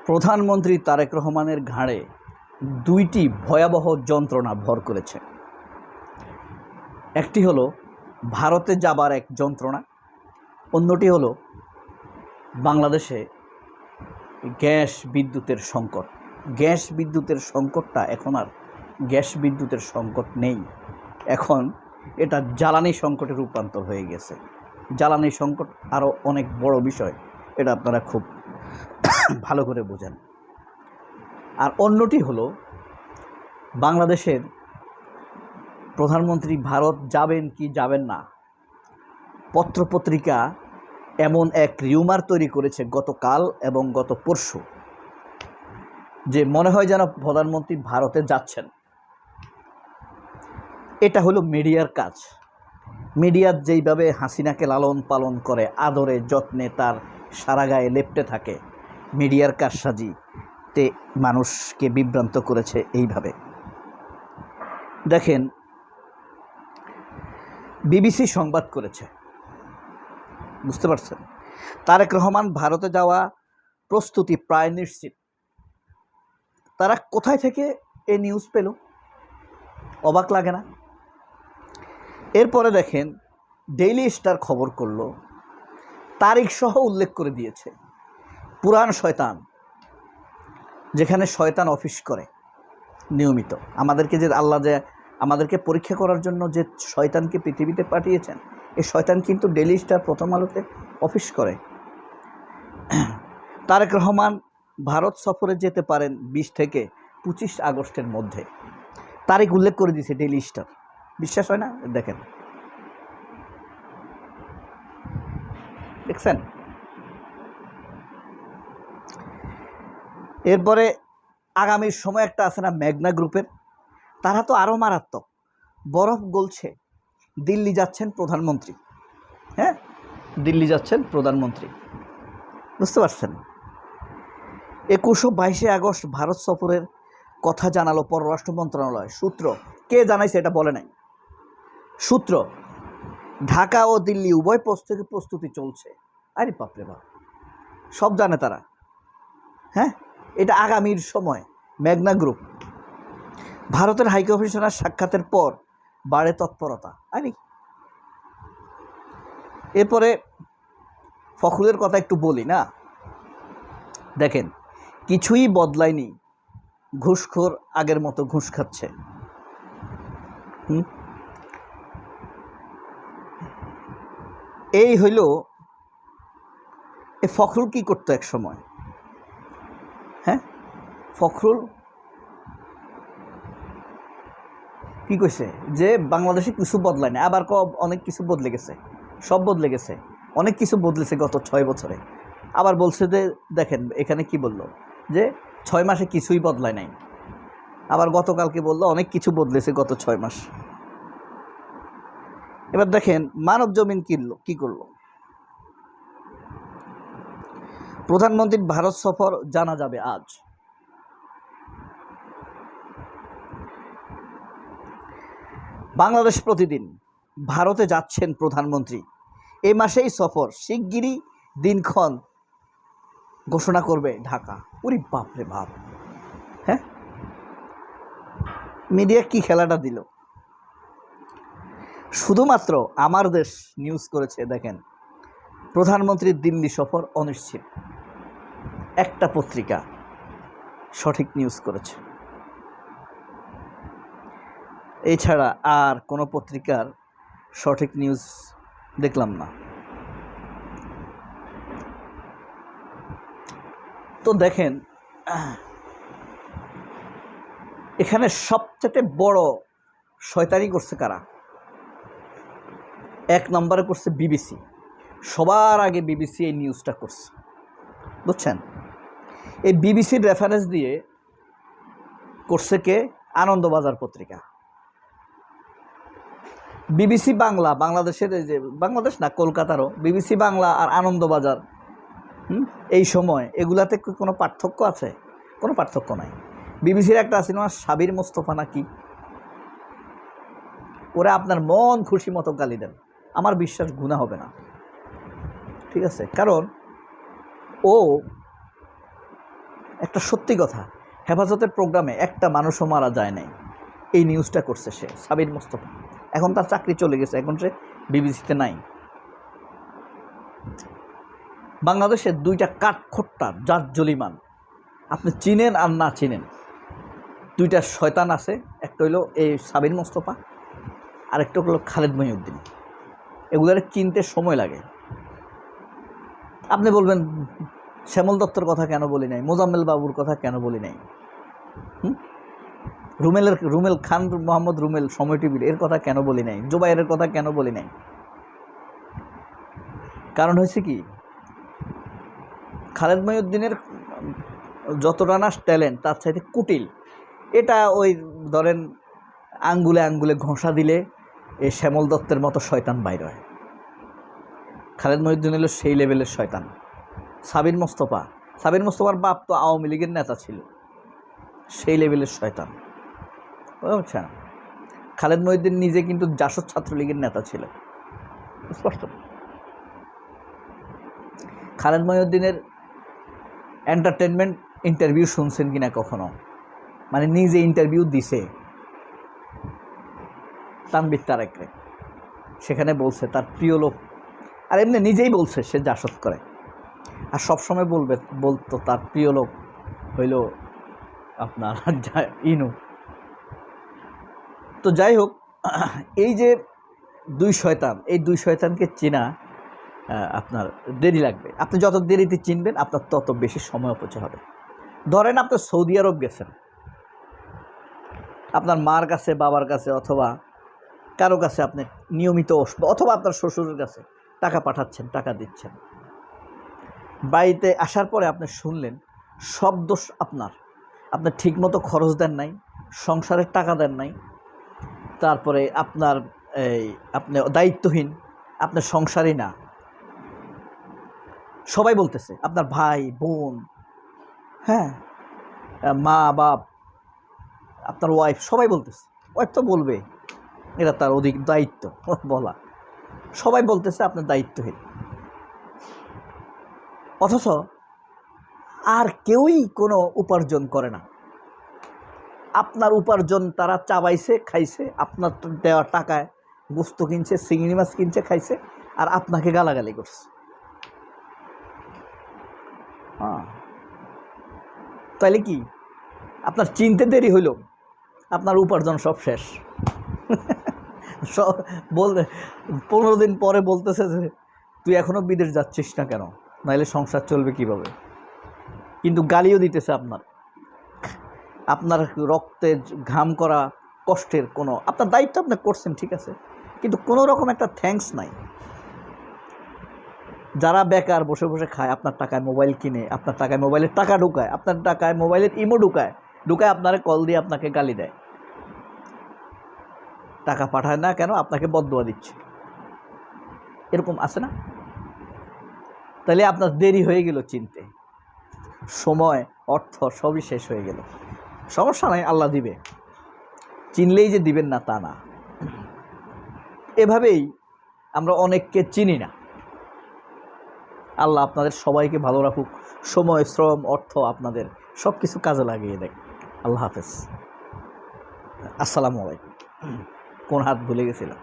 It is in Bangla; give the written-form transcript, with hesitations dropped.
প্রধানমন্ত্রী তারেক রহমানের ঘাড়ে দুইটি ভয়াবহ যন্ত্রণা ভর করেছে। একটি হলো ভারতে যাবার এক যন্ত্রণা, অন্যটি হলো বাংলাদেশে গ্যাস বিদ্যুতের সংকট। গ্যাস বিদ্যুতের সংকটটা এখন আর গ্যাস বিদ্যুতের সংকট নেই, এখন এটা জ্বালানি সংকটে রূপান্তর হয়ে গেছে। জ্বালানি সংকট আরও অনেক বড় বিষয়, এটা আপনারা খুব ভালো করে বোঝেন। আর অন্যটি হলো বাংলাদেশের প্রধানমন্ত্রী ভারত যাবেন কি যাবেন না, পত্রপত্রিকা এমন এক রিউমার তৈরি করেছে গতকাল এবং গত পরশু, যে মনে হয় যেন প্রধানমন্ত্রী ভারতে যাচ্ছেন। এটা হলো মিডিয়ার কাজ। মিডিয়ার যেইভাবে হাসিনাকে লালন পালন করে, আদরে যত্নে তার সারা গায়ে লেপ্টে থাকে, মিডিয়ার কারসাজিতে মানুষকে বিভ্রান্ত করেছে এইভাবে। দেখেন, বিবিসি সংবাদ করেছে, বুঝতে পারছেন, তারেক রহমান ভারতে যাওয়া প্রস্তুতি প্রায় নিশ্চিত। তারা কোথায় থেকে এই নিউজ পেল? অবাক লাগে না? এরপরে দেখেন, ডেইলি স্টার খবর করল, তারিখ সহ উল্লেখ করে দিয়েছে, পুরান শয়তান, যেখানে শয়তান অফিস করে নিয়মিত। আমাদেরকে যে আল্লাহ যে আমাদেরকে পরীক্ষা করার জন্য যে শয়তানকে পৃথিবীতে পাঠিয়েছেন, এই শয়তান কিন্তু ডেইলি স্টার প্রথম আলোতে অফিস করে। তারেক রহমান ভারত সফরে যেতে পারেন 20 থেকে 25 আগস্টের মধ্যে, তারিখ উল্লেখ করে দিয়েছে ডেইলি স্টার। বিশ্বাস হয় না? দেখেন, দেখছেন? এরপরে আগামীর সময় একটা আছে না, মেঘনা গ্রুপের, তারা তো আরও মারাত্মক, বরফ গলছে। দিল্লি যাচ্ছেন প্রধানমন্ত্রী, হ্যাঁ, দিল্লি যাচ্ছেন প্রধানমন্ত্রী, বুঝতে পারছেন? 21 ও 22 আগস্ট ভারত সফরের কথা জানালো পররাষ্ট্র মন্ত্রণালয়। সূত্র, কে জানাইছে এটা বলে নাই, সূত্র, ঢাকা ও দিল্লি উভয় পোস্ট থেকে প্রস্তুতি চলছে। আরে বাপরে বাপ, সব জানে তারা। হ্যাঁ, এটা আগামীর সময়। মেঘনা গ্রুপ, ভারতের হাইকমিশনার সাক্ষাতের পর বাড়ে তৎপরতা। আরে এরপরে ফখরুলের কথা একটু বলি না। দেখেন, কিছুই বদলায়নি, ঘুষখোর আগের মতো ঘুষ খাচ্ছে। এই হইল এ ফখরুল কি করতো এক সময়? হ্যাঁ, ফখরুল কি কইছে যে বাংলাদেশে কিছু বদলায় না, আবার অনেক কিছু বদলে গেছে, সব বদলে গেছে, অনেক কিছু বদলেছে গত 6 বছরে। আবার বলছে যে দেখেন এখানে কি বলল, যে 6 মাসে কিছুই বদলায় নাই। আবার গতকালকে বলল অনেক কিছু বদলেছে গত 6 মাস। এবার দেখেন মানব জমিন কি করলো। প্রধানমন্ত্রীর ভারত সফর জানা যাবে আজ। বাংলাদেশ প্রতিদিন, ভারতে যাচ্ছেন প্রধানমন্ত্রী, এই মাসেই সফর, শিগগিরই দিনক্ষণ ঘোষণা করবে ঢাকা। ওরে বাপরে বাপ, হ্যাঁ, মিডিয়া কি খেলাটা দিল। শুধুমাত্র আমার দেশ নিউজ করেছে, দেখেন, প্রধানমন্ত্রীর দিল্লি সফর অনিশ্চিত। একটা পত্রিকা সঠিক নিউজ করেছে, এছাড়া আর কোনো পত্রিকার সঠিক নিউজ দেখলাম না। তো দেখেন, এখানে সবচেয়ে বড় শয়তানি করছে কারা? 1 নম্বরে করছে বিবিসি। সবার আগে বিবিসি এই নিউজটা করছে, বুঝছেন? এই বিবিসির রেফারেন্স দিয়ে করছে কে? আনন্দবাজার পত্রিকা। বিবিসি বাংলা, বাংলাদেশের যে বাংলাদেশ না, কলকাতারও বিবিসি বাংলা আর আনন্দবাজার, এই সময় এগুলাতে কোনো পার্থক্য আছে? কোনো পার্থক্য নাই। বিবিসির একটা আছে না, সাবির মোস্তফা নাকি, ওরা আপনার মন খুশি মতো গালি দেন, আমার বিশ্বাস গুনাহ হবে না, ঠিক আছে? কারণ ও একটা সত্যি কথা, হেফাজতের প্রোগ্রামে একটা মানুষও মারা যায় নাই, এই নিউজটা করছে সে সাবির মোস্তফা। এখন তার চাকরি চলে গেছে, এখন সে বিবিসিতে নাই। বাংলাদেশের দুইটা কাঠখোট্টা জার্জলিমান, আপনি চিনেন আর না চিনেন, দুইটা শয়তান আছে। একটা হইল এই সাবির মোস্তফা, আরেকটা হলো খালেদ মহিউদ্দিন। এগুলোর চিনতে সময় লাগে। আপনি বলবেন শ্যামল দত্তর কথা কেন বলি নাই, মোজাম্মেল বাবুর কথা কেন বলি নাই, রুমেল খান মোহাম্মদ রুমেল সময় টিভির এর কথা কেন বলি নাই, জুবাইরের কথা কেন বলি নাই? কারণ হয়েছে কি, খালেদ মহিউদ্দিনের যতটা না ট্যালেন্ট তার চাইতে কুটিল। এটা ওই ধরেন আঙ্গুলে আঙ্গুলে ঘষা দিলে এই শ্যামল দত্তের মতো শয়তান বাইর হয়। খালেদ মহিউদ্দিন হলো সেই লেভেলের শয়তান। সাবির মোস্তফার বাপ তো আওয়ামী লীগের নেতা ছিল, সেই লেভেলের শয়তান, বুঝছেন? খালেদ মহিউদ্দিন নিজে কিন্তু জাসদ ছাত্রলীগের নেতা ছিল, স্পষ্ট। খালেদ মহিউদ্দিনের এন্টারটেনমেন্ট ইন্টারভিউ শুনছেন কিনা কখনো? মানে নিজে ইন্টারভিউ দিছে তানভীর তারেকরে, সেখানে বলছে তার প্রিয় লোক, আর এমনি নিজেই বলছে সে জাসদ করে, আর সবসময় বলতো তার প্রিয় লোক হইল আপনার ইনু। তো যাই হোক, এই যে দুই শয়তান, এই দুই শয়তানকে চেনা আপনার দেরি লাগবে। আপনি যত দেরিতে চিনবেন আপনার তত বেশি সময় অপচয় হবে। ধরেন আপনি সৌদি আরব গেছেন, আপনার মার কাছে, বাবার কাছে, অথবা কারো কাছে আপনি নিয়মিত অথবা আপনার শ্বশুরের কাছে টাকা পাঠাচ্ছেন, টাকা দিচ্ছেন। বাড়িতে আসার পরে আপনি শুনলেন সব দোষ আপনার ঠিকমতো খরচ দেন নাই, সংসারের টাকা দেন নাই, তারপরে আপনি দায়িত্বহীন, আপনার সংসারই না। সবাই বলতেছে, আপনার ভাই বোন, হ্যাঁ, মা বাপ, আপনার ওয়াইফ, সবাই বলতেছে। ওয়াইফ তো বলবে, এটা তার অধিক দায়িত্ব বলা। সবাই বলতেছে আপনার দায়িত্বহীন, অথচ আর কেউই কোনো উপার্জন করে না। আপনার উপার্জন তারা চাবাইছে, খাইছে, আপনার দেওয়া টাকায় গোস্ত কিনছে, চিংড়ি মাছ কিনছে, খাইছে, আর আপনাকে গালাগালি করছে। তাইলে কি আপনার চিনতে দেরি হইল, আপনার উপার্জন সব শেষ। 15 দিন পরে বলতেছে যে তুই এখনো বিদেশ যাচ্ছিস না কেন, নাহলে সংসার চলবে কিভাবে? কিন্তু গালিও দিতেছে আপনার রক্তে ঘাম করা কষ্টের কোনো, আপনার দায়িত্ব আপনি করছেন, ঠিক আছে, কিন্তু কোনো রকম একটা থ্যাঙ্কস নাই। যারা বেকার বসে বসে খায়, আপনার টাকায় মোবাইল কিনে, আপনার টাকায় মোবাইলের টাকা ঢুকায়, আপনার টাকায় মোবাইলের ইমো ঢুকায় আপনারে কল দিয়ে আপনাকে গালি দেয়, টাকা পাঠায় না কেন, আপনাকে বদদুয়া দিচ্ছে, এরকম আছে না? তাহলে আপনার দেরি হয়ে গেল চিনতে, সময়, অর্থ সবই শেষ হয়ে গেল। সমস্যা নাই, আল্লাহ দিবে, চিনলেই যে দিবেন না তা না। এভাবেই আমরা অনেককে চিনি না। আল্লাহ আপনাদের সবাইকে ভালো রাখুক, সময়, শ্রম, অর্থ আপনাদের সব কিছু কাজে লাগিয়ে দেয়। আল্লাহ হাফেজ, আসসালামু আলাইকুম। কোন হাত ভুলে গেছিলাম।